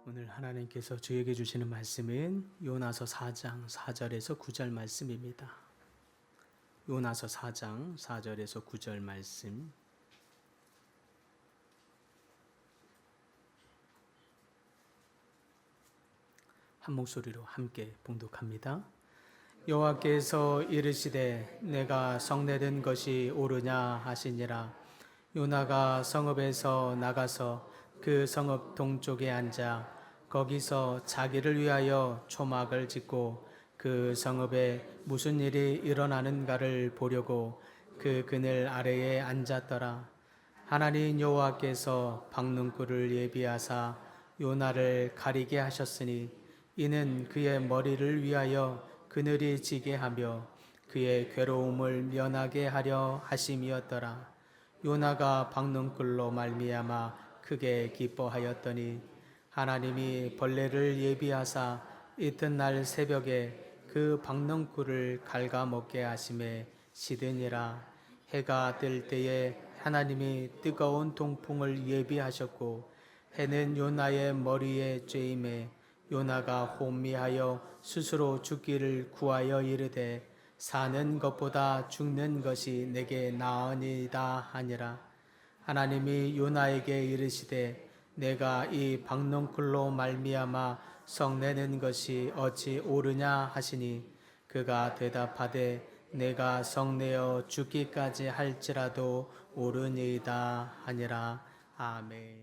오늘 하나님께서 저에게 주시는 말씀은 요나서 4장 4절에서 9절 말씀입니다. 요나서 4장 4절에서 9절 말씀. 한 목소리로 함께 봉독합니다. 여호와께서 이르시되 내가 성내는 것이 옳으냐 하시니라. 요나가 성읍에서 나가서 그 성읍 동쪽에 앉아 거기서 자기를 위하여 초막을 짓고 그 성읍에 무슨 일이 일어나는가를 보려고 그 그늘 아래에 앉았더라. 하나님 여호와께서 박능쿨을 예비하사 요나를 가리게 하셨으니 이는 그의 머리를 위하여 그늘이 지게 하며 그의 괴로움을 면하게 하려 하심이었더라. 요나가 박능쿨로 말미암아 크게 기뻐하였더니 하나님이 벌레를 예비하사 이튿날 새벽에 그 박능쿨을 갉아먹게 하심에 시드니라. 해가 뜰 때에 하나님이 뜨거운 동풍을 예비하셨고 해는 요나의 머리에 쬐임에 요나가 혼미하여 스스로 죽기를 구하여 이르되 사는 것보다 죽는 것이 내게 나으니이다 하니라. 하나님이 요나에게 이르시되 내가 이 박농쿨로 말미암아 성내는 것이 어찌 옳으냐 하시니 그가 대답하되 내가 성내어 죽기까지 할지라도 옳으니이다 하니라. 아멘.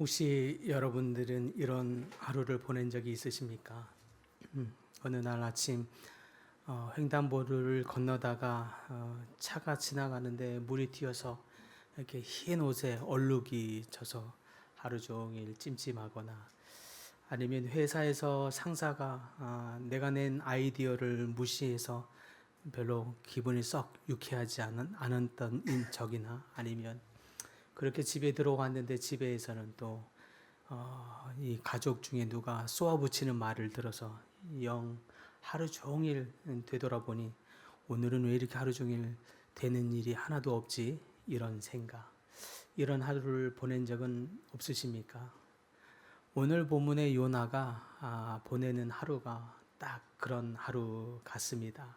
혹시 여러분들은 이런 하루를 보낸 적이 있으십니까? 어느 날 아침 횡단보도를 건너다가 차가 지나가는데 물이 튀어서 이렇게 흰 옷에 얼룩이 져서 하루 종일 찜찜하거나 아니면 회사에서 상사가 내가 낸 아이디어를 무시해서 별로 기분이 썩 유쾌하지 않았던 적이나 아니면 그렇게 집에 들어갔는데 집에서는 또 이 가족 중에 누가 쏘아붙이는 말을 들어서 영 하루 종일 되돌아보니 오늘은 왜 이렇게 하루 종일 되는 일이 하나도 없지? 이런 생각, 이런 하루를 보낸 적은 없으십니까? 오늘 본문의 요나가 보내는 하루가 딱 그런 하루 같습니다.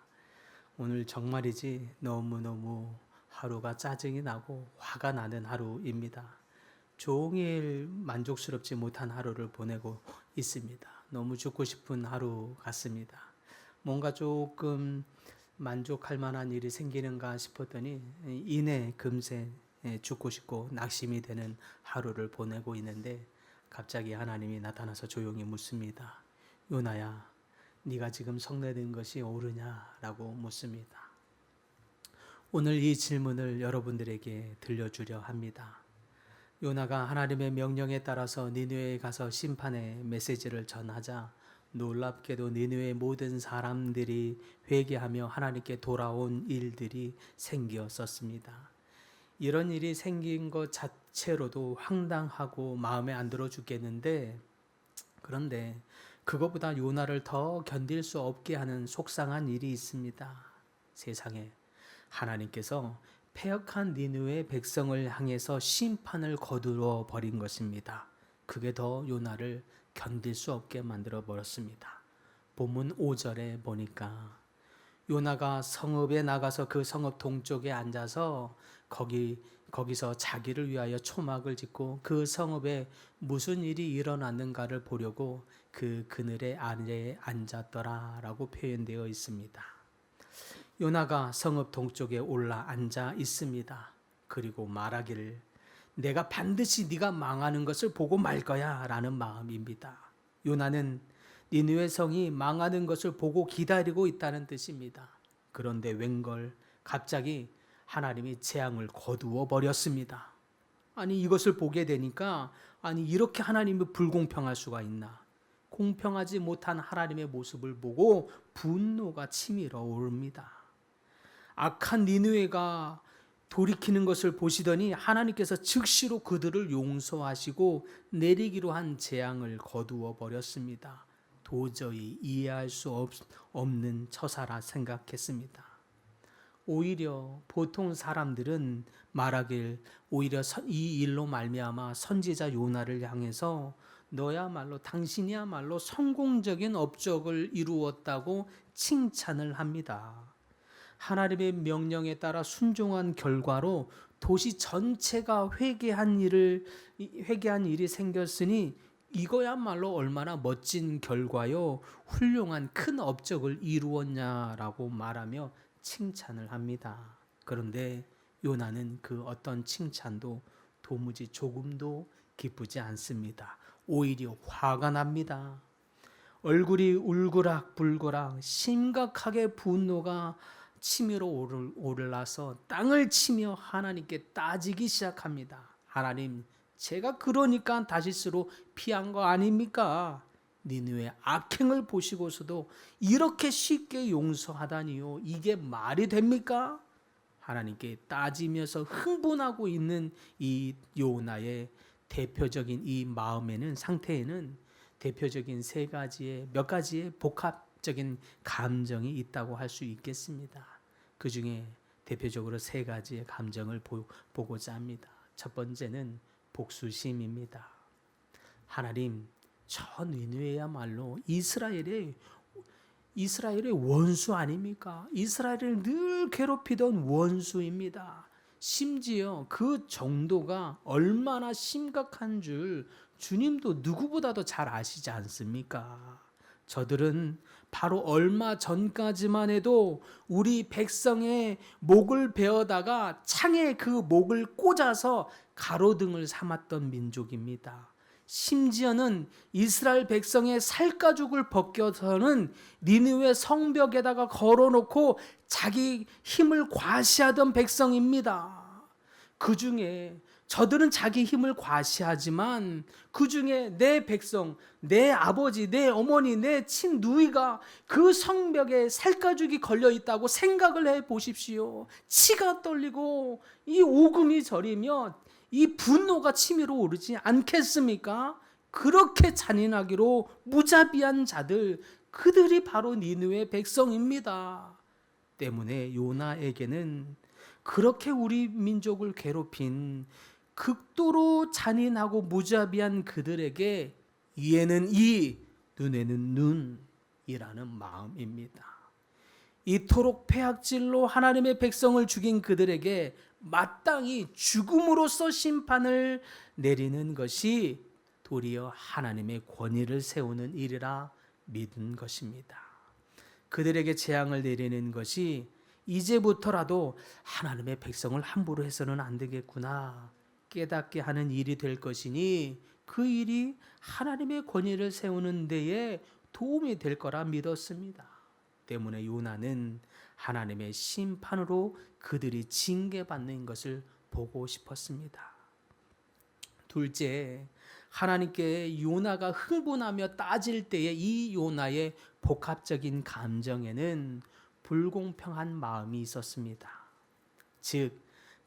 오늘 정말이지 너무너무 하루가 짜증이 나고 화가 나는 하루입니다. 종일 만족스럽지 못한 하루를 보내고 있습니다. 너무 죽고 싶은 하루 같습니다. 뭔가 조금 만족할 만한 일이 생기는가 싶었더니 이내 금세 죽고 싶고 낙심이 되는 하루를 보내고 있는데 갑자기 하나님이 나타나서 조용히 묻습니다. 요나야, 네가 지금 성내는 것이 옳으냐라고 묻습니다. 오늘 이 질문을 여러분들에게 들려주려 합니다. 요나가 하나님의 명령에 따라서 니느웨에 가서 심판의 메시지를 전하자 놀랍게도 니느웨의 모든 사람들이 회개하며 하나님께 돌아온 일들이 생겼었습니다. 이런 일이 생긴 것 자체로도 황당하고 마음에 안 들어 죽겠는데, 그런데 그것보다 요나를 더 견딜 수 없게 하는 속상한 일이 있습니다. 세상에 하나님께서 패역한 니느웨 백성을 향해서 심판을 거두어 버린 것입니다. 그게 더 요나를 견딜 수 없게 만들어 버렸습니다. 본문 5절에 보니까 요나가 성읍에 나가서 그 성읍 동쪽에 앉아서 거기서 자기를 위하여 초막을 짓고 그 성읍에 무슨 일이 일어났는가를 보려고 그 그늘의 아래에 앉았더라라고 표현되어 있습니다. 요나가 성읍 동쪽에 올라 앉아 있습니다. 그리고 말하기를 내가 반드시 네가 망하는 것을 보고 말 거야 라는 마음입니다. 요나는 니느웨 성이 망하는 것을 보고 기다리고 있다는 뜻입니다. 그런데 웬걸 갑자기 하나님이 재앙을 거두어 버렸습니다. 아니 이것을 보게 되니까 아니 이렇게 하나님이 불공평할 수가 있나? 공평하지 못한 하나님의 모습을 보고 분노가 치밀어 오릅니다. 악한 니느웨가 돌이키는 것을 보시더니 하나님께서 즉시로 그들을 용서하시고 내리기로 한 재앙을 거두어 버렸습니다. 도저히 이해할 수 없는 처사라 생각했습니다. 오히려 보통 사람들은 말하길 오히려 이 일로 말미암아 선지자 요나를 향해서 너야말로 당신이야말로 성공적인 업적을 이루었다고 칭찬을 합니다. 하나님의 명령에 따라 순종한 결과로 도시 전체가 회개한 일이 생겼으니 이거야말로 얼마나 멋진 결과요, 훌륭한 큰 업적을 이루었냐라고 말하며 칭찬을 합니다. 그런데 요나는 그 어떤 칭찬도 도무지 조금도 기쁘지 않습니다. 오히려 화가 납니다. 얼굴이 울그락불그락 심각하게 분노가 치밀어 오르라서 땅을 치며 하나님께 따지기 시작합니다. 하나님, 제가 그러니까 다시스로 피한 거 아닙니까? 니느웨 악행을 보시고서도 이렇게 쉽게 용서하다니요. 이게 말이 됩니까? 하나님께 따지면서 흥분하고 있는 이 요나의 대표적인 이 마음에는 상태에는 대표적인 몇 가지의 복합적인 감정이 있다고 할 수 있겠습니다. 그 중에 대표적으로 세 가지의 감정을 보고자 합니다. 첫 번째는 복수심입니다. 하나님, 저 니느웨야말로 이스라엘의 원수 아닙니까? 이스라엘을 늘 괴롭히던 원수입니다. 심지어 그 정도가 얼마나 심각한 줄 주님도 누구보다도 잘 아시지 않습니까? 저들은 바로 얼마 전까지만 해도 우리 백성의 목을 베어다가 창에 그 목을 꽂아서 가로등을 삼았던 민족입니다. 심지어는 이스라엘 백성의 살가죽을 벗겨서는 니느웨 성벽에다가 걸어놓고 자기 힘을 과시하던 백성입니다. 그 중에 저들은 자기 힘을 과시하지만 그 중에 내 백성, 내 아버지, 내 어머니, 내 친누이가 그 성벽에 살가죽이 걸려 있다고 생각을 해 보십시오. 치가 떨리고 이 오금이 저리며 이 분노가 치밀어 오르지 않겠습니까? 그렇게 잔인하기로 무자비한 자들, 그들이 바로 니느웨 백성입니다. 때문에 요나에게는 그렇게 우리 민족을 괴롭힌 극도로 잔인하고 무자비한 그들에게 이에는 이, 눈에는 눈이라는 마음입니다. 이토록 폐악질로 하나님의 백성을 죽인 그들에게 마땅히 죽음으로써 심판을 내리는 것이 도리어 하나님의 권위를 세우는 일이라 믿은 것입니다. 그들에게 재앙을 내리는 것이 이제부터라도 하나님의 백성을 함부로 해서는 안 되겠구나 깨닫게 하는 일이 될 것이니 그 일이 하나님의 권위를 세우는 데에 도움이 될 거라 믿었습니다. 때문에 요나는 하나님의 심판으로 그들이 징계받는 것을 보고 싶었습니다. 둘째, 하나님께 요나가 흥분하며 따질 때에 이 요나의 복합적인 감정에는 불공평한 마음이 있었습니다. 즉,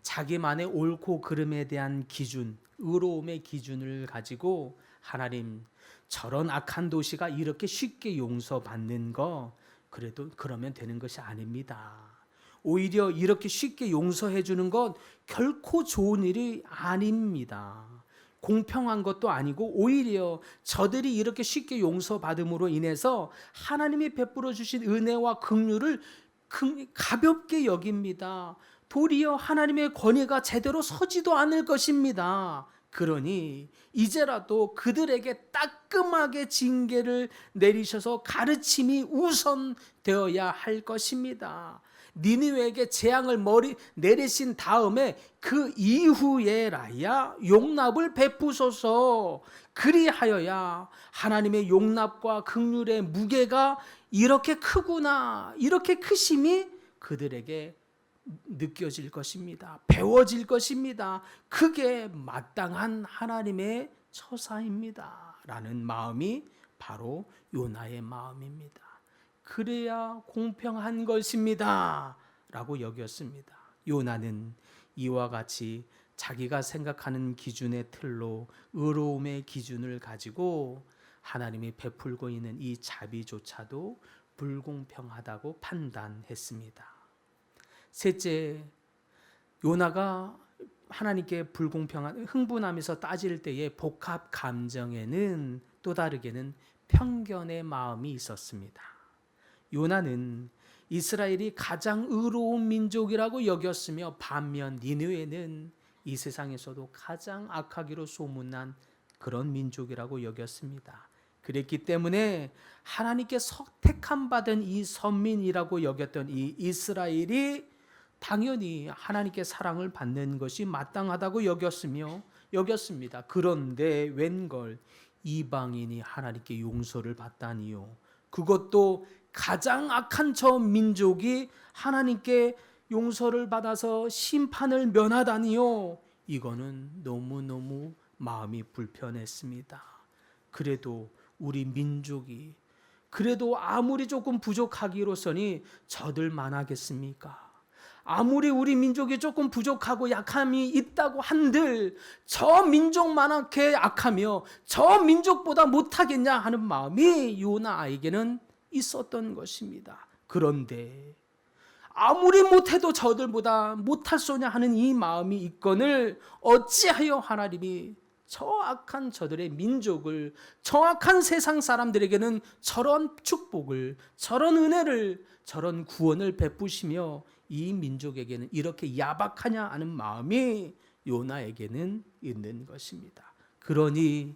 자기만의 옳고 그름에 대한 기준, 의로움의 기준을 가지고 하나님, 저런 악한 도시가 이렇게 쉽게 용서받는 거 그래도 그러면 되는 것이 아닙니다. 오히려 이렇게 쉽게 용서해 주는 것 결코 좋은 일이 아닙니다. 공평한 것도 아니고 오히려 저들이 이렇게 쉽게 용서받음으로 인해서 하나님이 베풀어 주신 은혜와 긍휼을 가볍게 여깁니다. 도리어 하나님의 권위가 제대로 서지도 않을 것입니다. 그러니 이제라도 그들에게 따끔하게 징계를 내리셔서 가르침이 우선되어야 할 것입니다. 니느웨에게 재앙을 내리신 다음에 그 이후에라야 용납을 베푸소서. 그리하여야 하나님의 용납과 긍휼의 무게가 이렇게 크구나, 이렇게 크심이 그들에게 느껴질 것입니다. 배워질 것입니다. 그게 마땅한 하나님의 처사입니다. 라는 마음이 바로 요나의 마음입니다. 그래야 공평한 것입니다. 라고 여겼습니다. 요나는 이와 같이 자기가 생각하는 기준의 틀로 의로움의 기준을 가지고 하나님이 베풀고 있는 이 자비조차도 불공평하다고 판단했습니다. 셋째, 요나가 하나님께 불공평한 흥분하면서 따질 때의 복합 감정에는 또 다르게는 편견의 마음이 있었습니다. 요나는 이스라엘이 가장 의로운 민족이라고 여겼으며 반면 니느웨는 이 세상에서도 가장 악하기로 소문난 그런 민족이라고 여겼습니다. 그랬기 때문에 하나님께 택함 받은 이 선민이라고 여겼던 이 이스라엘이 당연히 하나님께 사랑을 받는 것이 마땅하다고 여겼습니다. 그런데 웬걸 이방인이 하나님께 용서를 받다니요. 그것도 가장 악한 저 민족이 하나님께 용서를 받아서 심판을 면하다니요. 이거는 너무너무 마음이 불편했습니다. 그래도 우리 민족이 그래도 아무리 조금 부족하기로서니 저들만 하겠습니까? 아무리 우리 민족이 조금 부족하고 약함이 있다고 한들 저 민족만하게 악하며 저 민족보다 못하겠냐 하는 마음이 요나에게는 있었던 것입니다. 그런데 아무리 못해도 저들보다 못할소냐 하는 이 마음이 있거늘 어찌하여 하나님이 저 악한 저들의 민족을, 저 악한 세상 사람들에게는 저런 축복을, 저런 은혜를, 저런 구원을 베푸시며 이 민족에게는 이렇게 야박하냐 하는 마음이 요나에게는 있는 것입니다. 그러니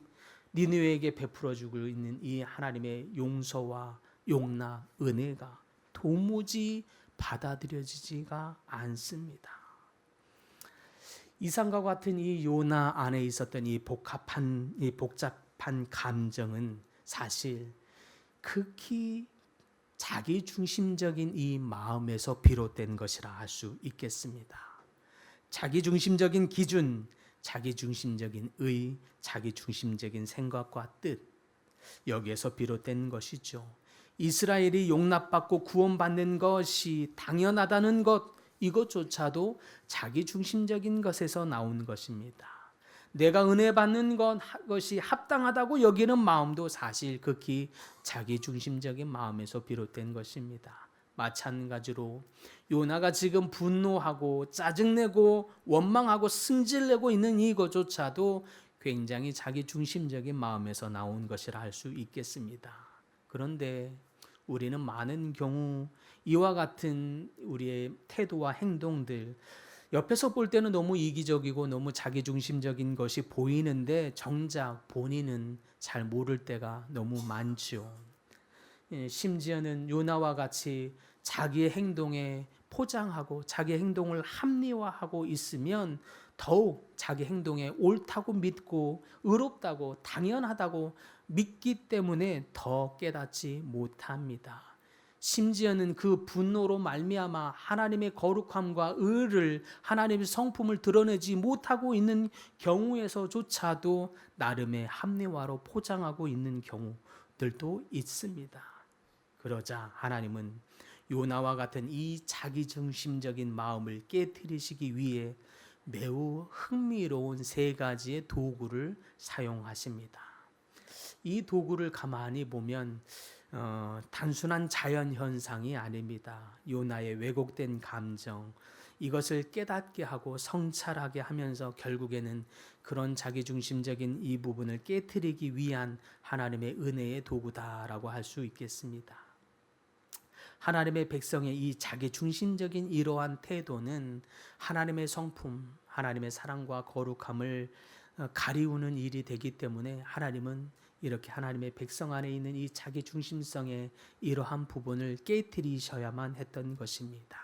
니느웨에게 베풀어주고 있는 이 하나님의 용서와 용납, 은혜가 도무지 받아들여지지가 않습니다. 이상과 같은 이 요나 안에 있었던 이 복잡한 감정은 사실 극히 자기 중심적인 이 마음에서 비롯된 것이라 할 수 있겠습니다. 자기 중심적인 기준, 자기 중심적인 의, 자기 중심적인 생각과 뜻, 여기에서 비롯된 것이죠. 이스라엘이 용납받고 구원받는 것이 당연하다는 것, 이것조차도 자기 중심적인 것에서 나온 것입니다. 내가 은혜 받는 것이 합당하다고 여기는 마음도 사실 극히 자기 중심적인 마음에서 비롯된 것입니다. 마찬가지로 요나가 지금 분노하고 짜증내고 원망하고 승질내고 있는 이것조차도 굉장히 자기 중심적인 마음에서 나온 것이라 할 수 있겠습니다. 그런데 우리는 많은 경우 이와 같은 우리의 태도와 행동들, 옆에서 볼 때는 너무 이기적이고 너무 자기중심적인 것이 보이는데 정작 본인은 잘 모를 때가 너무 많죠. 심지어는 요나와 같이 자기의 행동에 포장하고 자기 행동을 합리화하고 있으면 더욱 자기 행동에 옳다고 믿고 의롭다고 당연하다고 믿기 때문에 더 깨닫지 못합니다. 심지어는 그 분노로 말미암아 하나님의 거룩함과 의를, 하나님의 성품을 드러내지 못하고 있는 경우에서조차도 나름의 합리화로 포장하고 있는 경우들도 있습니다. 그러자 하나님은 요나와 같은 이 자기중심적인 마음을 깨트리시기 위해 매우 흥미로운 세 가지의 도구를 사용하십니다. 이 도구를 가만히 보면 단순한 자연 현상이 아닙니다. 요나의 왜곡된 감정, 이것을 깨닫게 하고 성찰하게 하면서 결국에는 그런 자기중심적인 이 부분을 깨트리기 위한 하나님의 은혜의 도구다라고 할 수 있겠습니다. 하나님의 백성의 이 자기중심적인 이러한 태도는 하나님의 성품, 하나님의 사랑과 거룩함을 가리우는 일이 되기 때문에 하나님은 이렇게 하나님의 백성 안에 있는 이 자기중심성의 이러한 부분을 깨트리셔야만 했던 것입니다.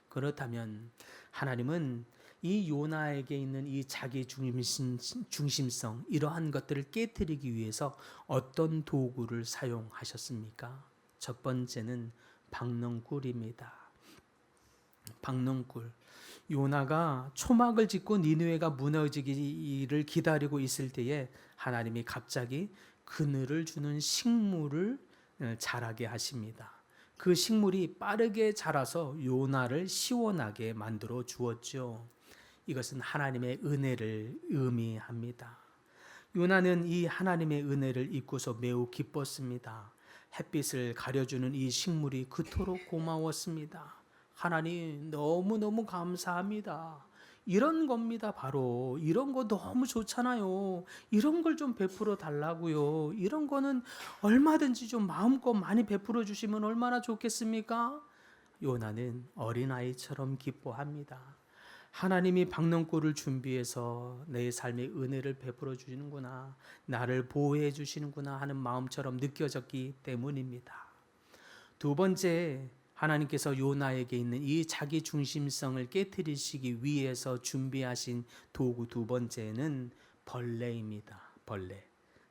그렇다면 하나님은 이 요나에게 있는 이 자기중심성, 이러한 것들을 깨트리기 위해서 어떤 도구를 사용하셨습니까? 첫 번째는 박넝쿨입니다. 박넝쿨. 요나가 초막을 짓고 니느웨가 무너지기를 기다리고 있을 때에 하나님이 갑자기 그늘을 주는 식물을 자라게 하십니다. 그 식물이 빠르게 자라서 요나를 시원하게 만들어 주었죠. 이것은 하나님의 은혜를 의미합니다. 요나는 이 하나님의 은혜를 입고서 매우 기뻤습니다. 햇빛을 가려주는 이 식물이 그토록 고마웠습니다. 하나님 너무너무 감사합니다. 이런 겁니다. 바로 이런 거 너무 좋잖아요. 이런 걸 좀 베풀어 달라고요. 이런 거는 얼마든지 좀 마음껏 많이 베풀어 주시면 얼마나 좋겠습니까? 요나는 어린아이처럼 기뻐합니다. 하나님이 박농골을 준비해서 내 삶에 은혜를 베풀어 주시는구나, 나를 보호해 주시는구나 하는 마음처럼 느껴졌기 때문입니다. 두 번째, 하나님께서 요나에게 있는 이 자기 중심성을 깨뜨리시기 위해서 준비하신 도구 두 번째는 벌레입니다. 벌레.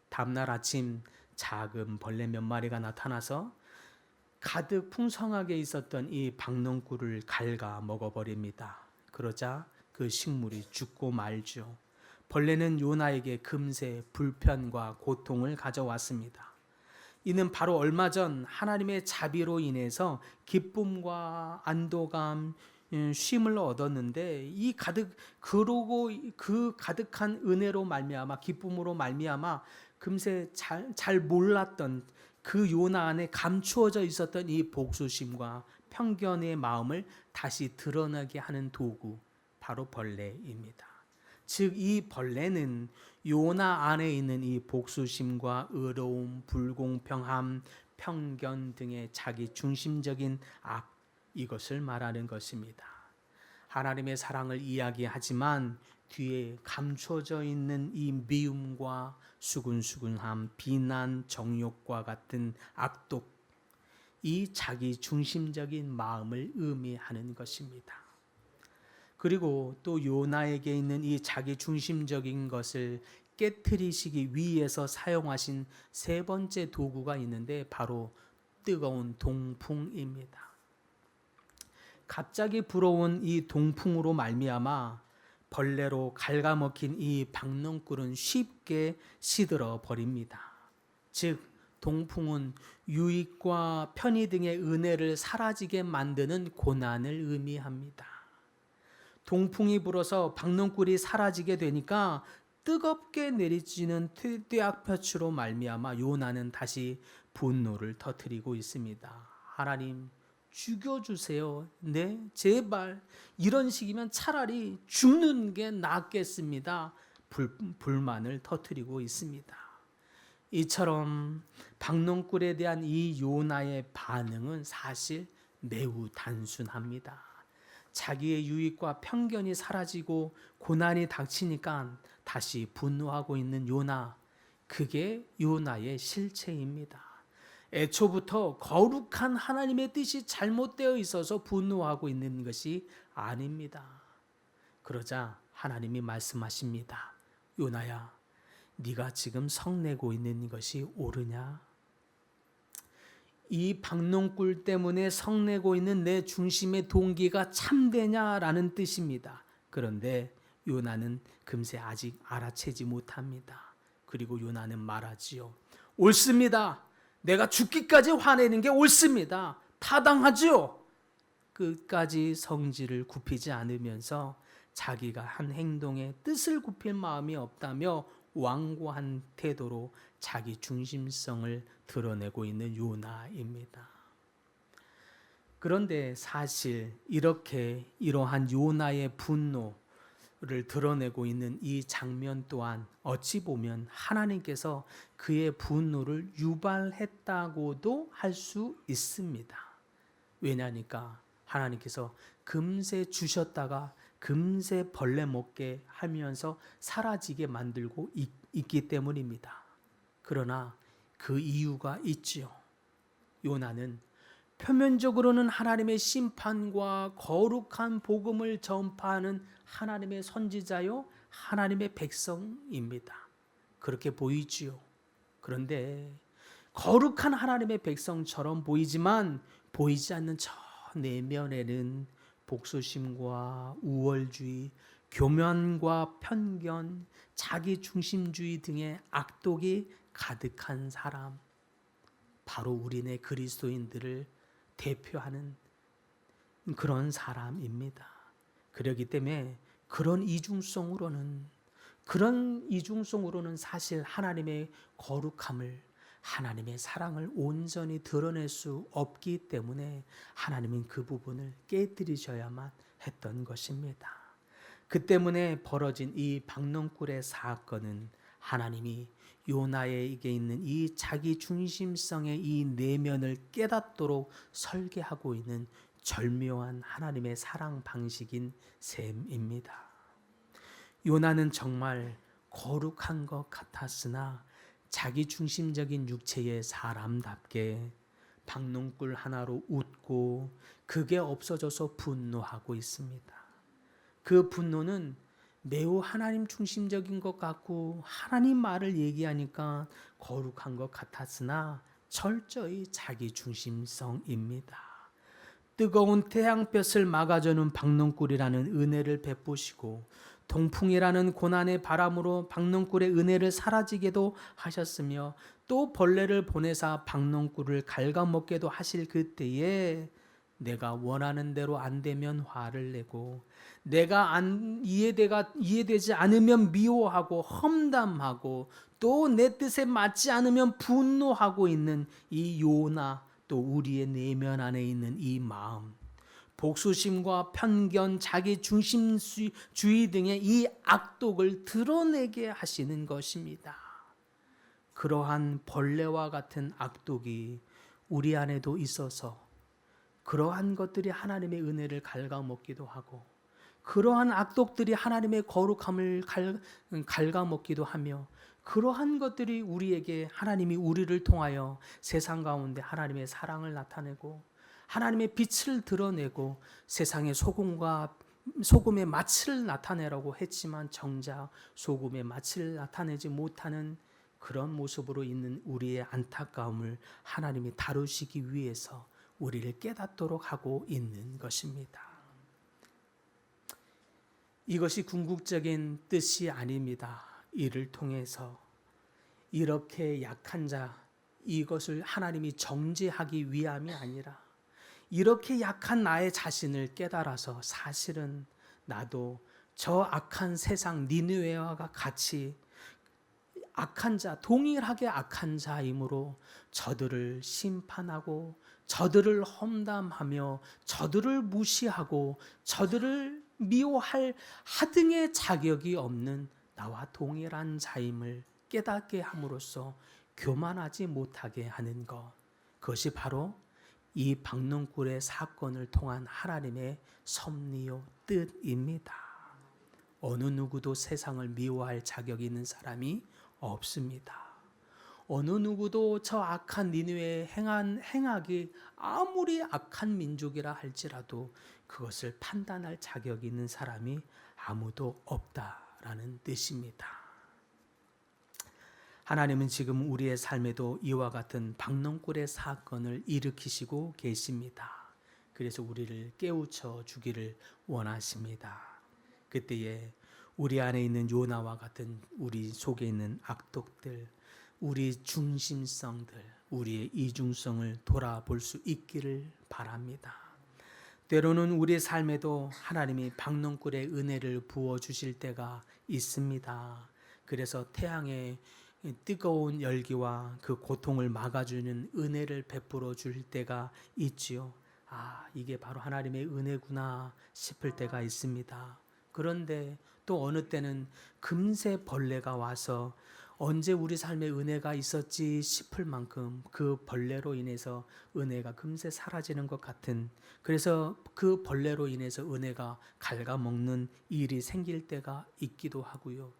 다음날 아침 작은 벌레 몇 마리가 나타나서 가득 풍성하게 있었던 이 박농꿀을 갉아 먹어버립니다. 그러자 그 식물이 죽고 말죠. 벌레는 요나에게 금세 불편과 고통을 가져왔습니다. 이는 바로 얼마 전 하나님의 자비로 인해서 기쁨과 안도감, 쉼을 얻었는데 이 그러고 그 가득한 은혜로 말미암아 기쁨으로 말미암아 금세 잘 몰랐던 그 요나 안에 감추어져 있었던 이 복수심과 편견의 마음을 다시 드러나게 하는 도구, 바로 벌레입니다. 즉 이 벌레는 요나 안에 있는 이 복수심과 의로움, 불공평함, 편견 등의 자기 중심적인 악, 이것을 말하는 것입니다. 하나님의 사랑을 이야기하지만 뒤에 감춰져 있는 이 미움과 수근수근함, 비난, 정욕과 같은 악독, 이 자기 중심적인 마음을 의미하는 것입니다. 그리고 또 요나에게 있는 이 자기 중심적인 것을 깨트리시기 위해서 사용하신 세 번째 도구가 있는데 바로 뜨거운 동풍입니다. 갑자기 불어온 이 동풍으로 말미암아 벌레로 갉아먹힌 이 박농꿀은 쉽게 시들어 버립니다. 즉 동풍은 유익과 편의 등의 은혜를 사라지게 만드는 고난을 의미합니다. 동풍이 불어서 박농꿀이 사라지게 되니까 뜨겁게 내리쬐는 떼약볕으로 말미암아 요나는 다시 분노를 터뜨리고 있습니다. 하나님 죽여주세요. 네, 제발. 이런 식이면 차라리 죽는 게 낫겠습니다. 불만을 터뜨리고 있습니다. 이처럼 박농꿀에 대한 이 요나의 반응은 사실 매우 단순합니다. 자기의 유익과 편견이 사라지고 고난이 닥치니까 다시 분노하고 있는 요나, 그게 요나의 실체입니다. 애초부터 거룩한 하나님의 뜻이 잘못되어 있어서 분노하고 있는 것이 아닙니다. 그러자 하나님이 말씀하십니다. 요나야, 네가 지금 성내고 있는 것이 옳으냐? 이 박농꿀 때문에 성내고 있는 내 중심의 동기가 참되냐라는 뜻입니다. 그런데 요나는 금세 아직 알아채지 못합니다. 그리고 요나는 말하지요. 옳습니다. 내가 죽기까지 화내는 게 옳습니다. 타당하지요. 끝까지 성질을 굽히지 않으면서 자기가 한 행동에 뜻을 굽힐 마음이 없다며 완고한 태도로 자기 중심성을 드러내고 있는 요나입니다. 그런데 사실 이러한 요나의 분노를 드러내고 있는 이 장면 또한 어찌 보면 하나님께서 그의 분노를 유발했다고도 할 수 있습니다. 왜냐니까 하나님께서 금세 주셨다가 금세 벌레 먹게 하면서 사라지게 만들고 있기 때문입니다. 그러나 그 이유가 있지요. 요나는 표면적으로는 하나님의 심판과 거룩한 복음을 전파하는 하나님의 선지자요, 하나님의 백성입니다. 그렇게 보이지요. 그런데 거룩한 하나님의 백성처럼 보이지만 보이지 않는 저 내면에는 복수심과 우월주의, 교만과 편견, 자기중심주의 등의 악독이 가득한 사람, 바로 우리네 그리스도인들을 대표하는 그런 사람입니다. 그렇기 때문에 그런 이중성으로는 사실 하나님의 거룩함을, 하나님의 사랑을 온전히 드러낼 수 없기 때문에 하나님은 그 부분을 깨뜨리셔야만 했던 것입니다. 그 때문에 벌어진 이 박농굴의 사건은 하나님이 요나에게 있는 이 자기 중심성의 이 내면을 깨닫도록 설계하고 있는 절묘한 하나님의 사랑 방식인 셈입니다. 요나는 정말 거룩한 것 같았으나 자기 중심적인 육체의 사람답게 박농굴 하나로 웃고 그게 없어져서 분노하고 있습니다. 그 분노는 매우 하나님 중심적인 것 같고 하나님 말을 얘기하니까 거룩한 것 같았으나 철저히 자기 중심성입니다. 뜨거운 태양볕을 막아주는 박농굴이라는 은혜를 베푸시고 동풍이라는 고난의 바람으로 박농굴의 은혜를 사라지게도 하셨으며 또 벌레를 보내사 박농굴을 갉아먹게도 하실 그때에 내가 원하는 대로 안 되면 화를 내고 내가 이해되지 않으면 미워하고 험담하고 또 내 뜻에 맞지 않으면 분노하고 있는 이 요나, 또 우리의 내면 안에 있는 이 마음, 복수심과 편견, 자기 중심주의 등의 이 악독을 드러내게 하시는 것입니다. 그러한 벌레와 같은 악독이 우리 안에도 있어서 그러한 것들이 하나님의 은혜를 갉아먹기도 하고 그러한 악독들이 하나님의 거룩함을 갉아먹기도 하며 그러한 것들이 우리에게 하나님이 우리를 통하여 세상 가운데 하나님의 사랑을 나타내고 하나님의 빛을 드러내고 세상의 소금의 맛을 나타내라고 했지만 정작 소금의 맛을 나타내지 못하는 그런 모습으로 있는 우리의 안타까움을 하나님이 다루시기 위해서 우리를 깨닫도록 하고 있는 것입니다. 이것이 궁극적인 뜻이 아닙니다. 이를 통해서 이렇게 약한 자, 이것을 하나님이 정죄하기 위함이 아니라 이렇게 약한 나의 자신을 깨달아서 사실은 나도 저 악한 세상 니느웨와 같이 악한 자, 동일하게 악한 자이므로 저들을 심판하고 저들을 험담하며 저들을 무시하고 저들을 미워할 하등의 자격이 없는 나와 동일한 자임을 깨닫게 함으로써 교만하지 못하게 하는 것, 그것이 바로 이 박농굴의 사건을 통한 하나님의 섭리요 뜻입니다. 어느 누구도 세상을 미워할 자격이 있는 사람이 없습니다. 어느 누구도 저 악한 니느웨의 행한 행악이 아무리 악한 민족이라 할지라도 그것을 판단할 자격이 있는 사람이 아무도 없다라는 뜻입니다. 하나님은 지금 우리의 삶에도 이와 같은 박농굴의 사건을 일으키시고 계십니다. 그래서 우리를 깨우쳐 주기를 원하십니다. 그때에 우리 안에 있는 요나와 같은 우리 속에 있는 악독들, 우리 중심성들, 우리의 이중성을 돌아볼 수 있기를 바랍니다. 때로는 우리의 삶에도 하나님이 박농굴의 은혜를 부어주실 때가 있습니다. 그래서 태양의 뜨거운 열기와 그 고통을 막아주는 은혜를 베풀어 줄 때가 있지요. 아, 이게 바로 하나님의 은혜구나 싶을 때가 있습니다. 그런데 또 어느 때는 금세 벌레가 와서 언제 우리 삶에 은혜가 있었지 싶을 만큼 그 벌레로 인해서 은혜가 금세 사라지는 것 같은, 그래서 그 벌레로 인해서 은혜가 갉아먹는 일이 생길 때가 있기도 하고요.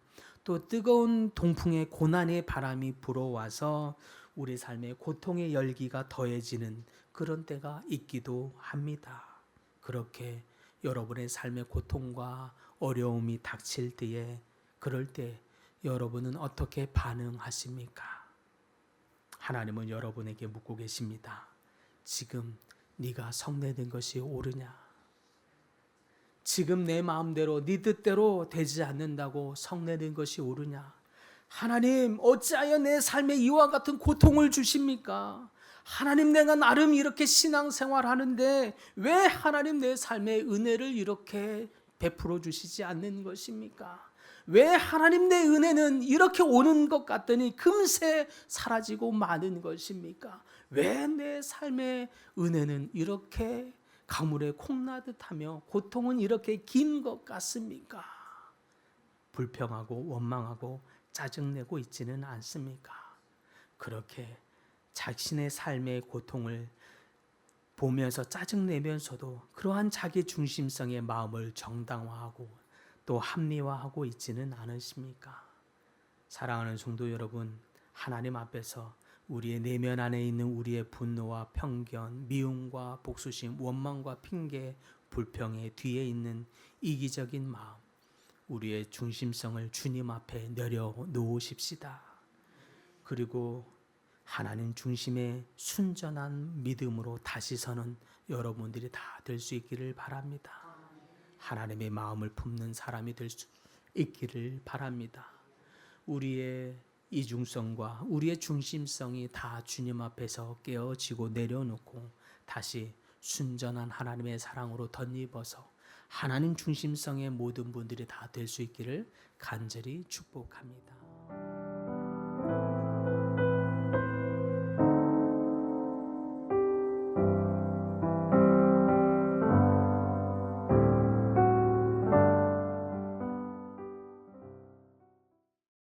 또 뜨거운 동풍의 고난의 바람이 불어와서 우리 삶에 고통의 열기가 더해지는 그런 때가 있기도 합니다. 그렇게 여러분의 삶의 고통과 어려움이 닥칠 때에, 그럴 때 여러분은 어떻게 반응하십니까? 하나님은 여러분에게 묻고 계십니다. 지금 네가 성내는 것이 옳으냐? 지금 내 마음대로 네 뜻대로 되지 않는다고 성내는 것이 옳으냐? 하나님, 어찌하여 내 삶에 이와 같은 고통을 주십니까? 하나님, 내가 나름 이렇게 신앙생활 하는데 왜 하나님 내 삶에 은혜를 이렇게 베풀어 주시지 않는 것입니까? 왜 하나님 내 은혜는 이렇게 오는 것 같더니 금세 사라지고 마는 것입니까? 왜 내 삶의 은혜는 이렇게 가물에 콩나듯하며 고통은 이렇게 긴 것 같습니까? 불평하고 원망하고 짜증내고 있지는 않습니까? 그렇게 자신의 삶의 고통을 보면서 짜증내면서도 그러한 자기 중심성의 마음을 정당화하고 또 합리화하고 있지는 않으십니까? 사랑하는 성도 여러분, 하나님 앞에서 우리의 내면 안에 있는 우리의 분노와 편견, 미움과 복수심, 원망과 핑계, 불평의 뒤에 있는 이기적인 마음, 우리의 중심성을 주님 앞에 내려놓으십시다. 그리고 하나님 중심의 순전한 믿음으로 다시 서는 여러분들이 다 될 수 있기를 바랍니다. 하나님의 마음을 품는 사람이 될 수 있기를 바랍니다. 우리의 이중성과 우리의 중심성이 다 주님 앞에서 깨어지고 내려놓고 다시 순전한 하나님의 사랑으로 덧입어서 하나님 중심성의 모든 분들이 다 될 수 있기를 간절히 축복합니다.